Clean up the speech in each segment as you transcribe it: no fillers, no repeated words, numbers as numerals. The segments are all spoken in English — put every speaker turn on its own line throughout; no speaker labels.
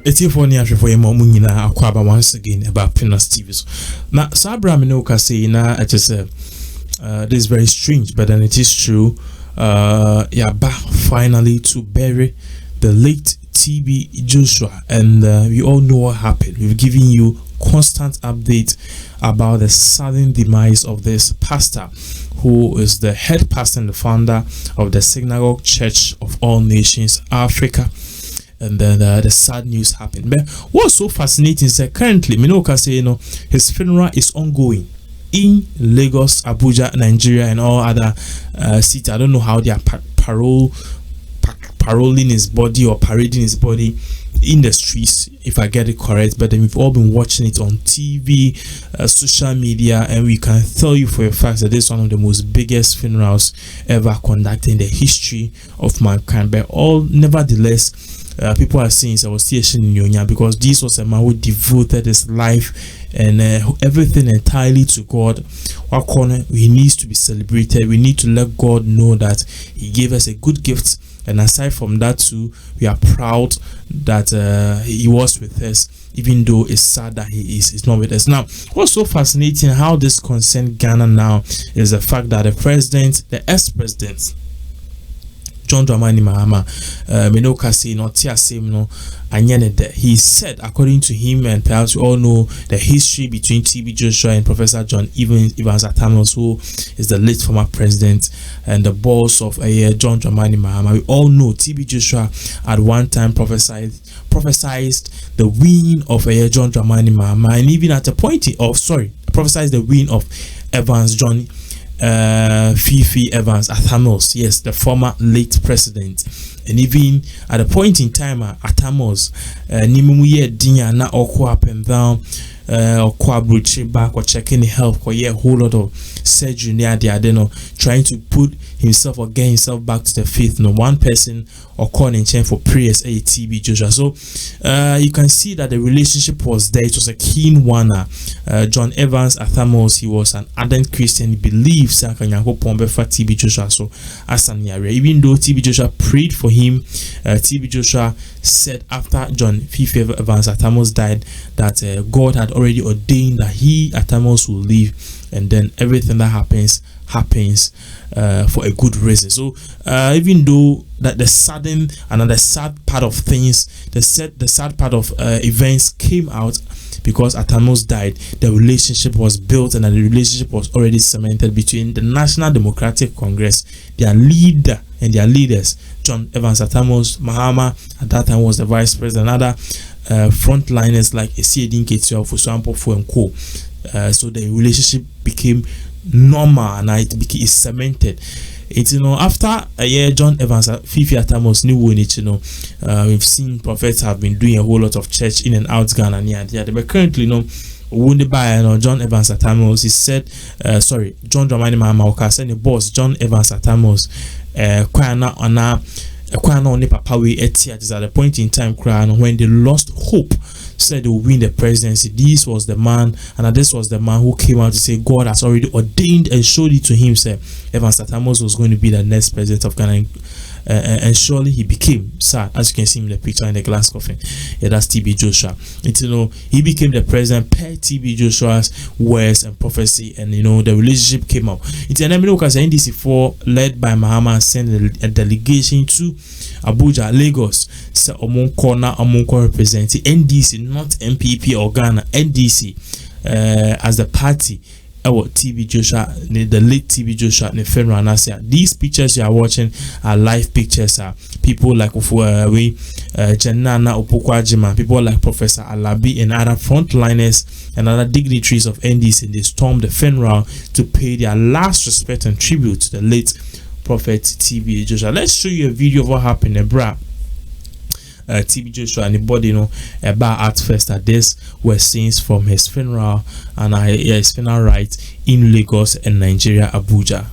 It's for near for a moment acquire once again about Pinax TVs. Now, Sabra Minoka say now it is this is very strange, but then it is true. Yeah, back finally to bury the late TB Joshua, and we all know what happened. We've given you constant updates about the sudden demise of this pastor, who is the head pastor and the founder of the Synagogue Church of All Nations Africa. And then the sad news happened. But what's so fascinating is that currently, Minoka say, his funeral is ongoing in Lagos, Abuja, Nigeria, and all other cities. I don't know how they are paroling his body or parading his body in the streets, if I get it correct. But then we've all been watching it on TV, social media, and we can tell you for a fact that this is one of the most biggest funerals ever conducted in the history of mankind. But all, nevertheless, people are saying it's a station in Yonya, because this was a man who devoted his life and everything entirely to God. He needs to be celebrated. We need to let God know that he gave us a good gift, and aside from that too, we are proud that he was with us, even though it's sad that he's not with us. Now, what's so fascinating how this concerns Ghana now is the fact that the ex-president John Dramani Mahama, Minoka say not same no, he said, according to him, and perhaps we all know the history between TB Joshua and Professor John Evans Atamos, who is the late former president and the boss of John Dramani Mahama. We all know TB Joshua at one time prophesied the win of John Dramani Mahama, and even at a point prophesied the win of John Fifi Evans Atamos, yes, the former late president. And even at a point in time, Atamos Nimumuye Dinya na oko up and down, or back, or checking health, or a whole lot of surgery near the adeno, trying to put himself or get himself back to the faith. One person or calling in chain for prayers, TB Joshua. So you can see that the relationship was there. It was a keen one. John Evans Athamos, he was an ardent Christian. He believes TB Joshua. So as an area, even though TB Joshua prayed for him, TB Joshua said after John Fifi Evans Athamos died that God had already ordained that he Athamos will live, and then everything that happens for a good reason. So even though that the sad part of things, the sad part of events came out because Atamos died, the relationship was built, and the relationship was already cemented between the National Democratic Congress, their leader and their leaders, John Evans Atamos. Mahama at that time was the vice president. Other frontliners like Esiedin Ketua, Fusuampo and Co. So the relationship became normal, and it became cemented. It's after a year, John Evans Fifi Atamos new one. We've seen prophets have been doing a whole lot of church in and out Ghana near there. But currently, wounded by John Evans Atamos, he said, John Dramani Mahama said the boss John Evans Atamos, Kwana only papa we at the point in time when they lost hope, said they will win the presidency. This was the man who came out to say God has already ordained and showed it to him. Say Evans Atamos was going to be the next president of Ghana, and surely he became. Sir, as you can see in the picture in the glass coffin, yeah, that's TB Joshua. He became the president per TB Joshua's words and prophecy, and the relationship came up. It's an NDC4 led by Mahama sent a delegation to Abuja, Lagos. So Omonko representing NDC, not MPP or Ghana, NDC as the party. TB Joshua, the late TB Joshua, the Fun3ral Nasia. These pictures you are watching are live pictures. People like Janana Opokwajima, people like Professor Alabi, and other frontliners and other dignitaries of NDC. They stormed the Fun3ral to pay their last respect and tribute to the late Prophet TB Joshua. Let's show you a video of what happened in Bra. TB Joshua and the body, about at first that this were scenes from his funeral and his funeral rites in Lagos and Nigeria, Abuja.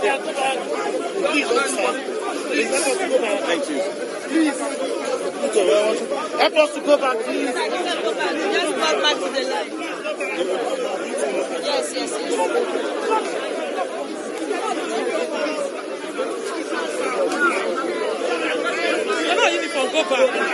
Please, please let us go back. Thank you. Please. Help us to go back, please.
Just go back to the line. Yes.
You're not even from go back.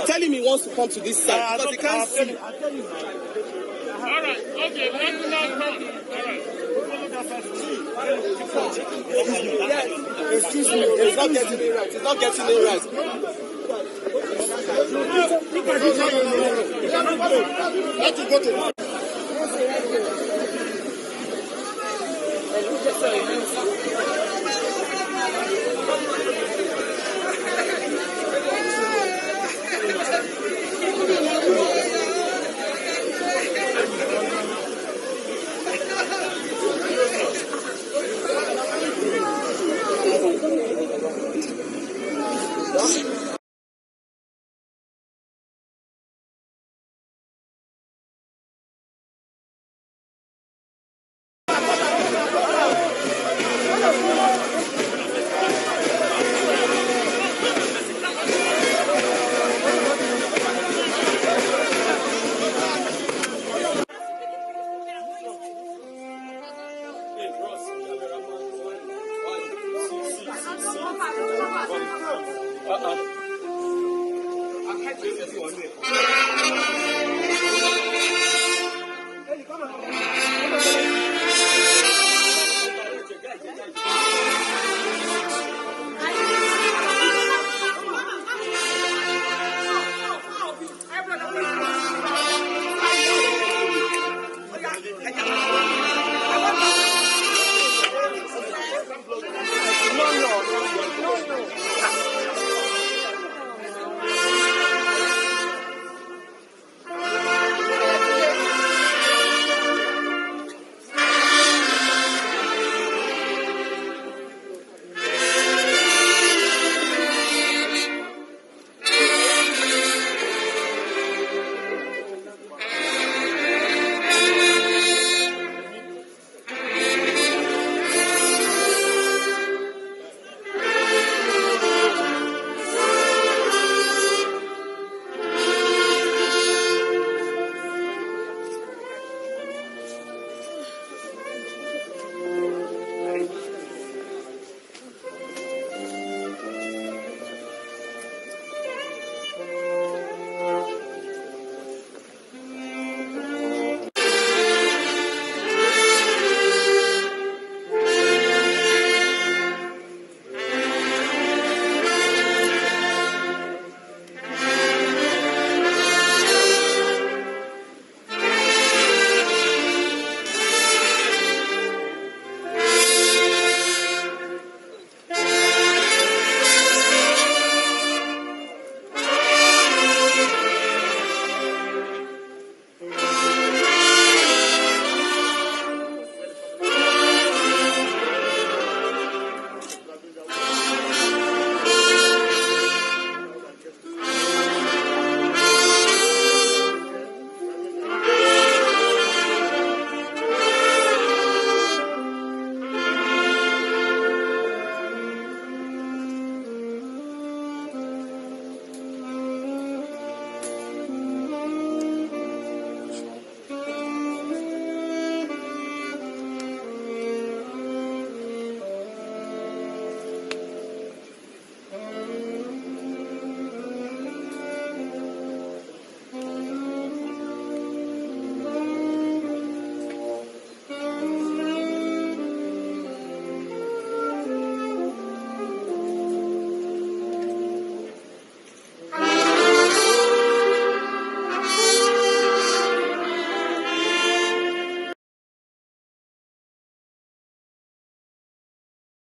Tell him he wants to come to this side because he can't see.
All right, okay, let me now come.
Excuse me, he's not getting it right. He's not getting it right. Let him go to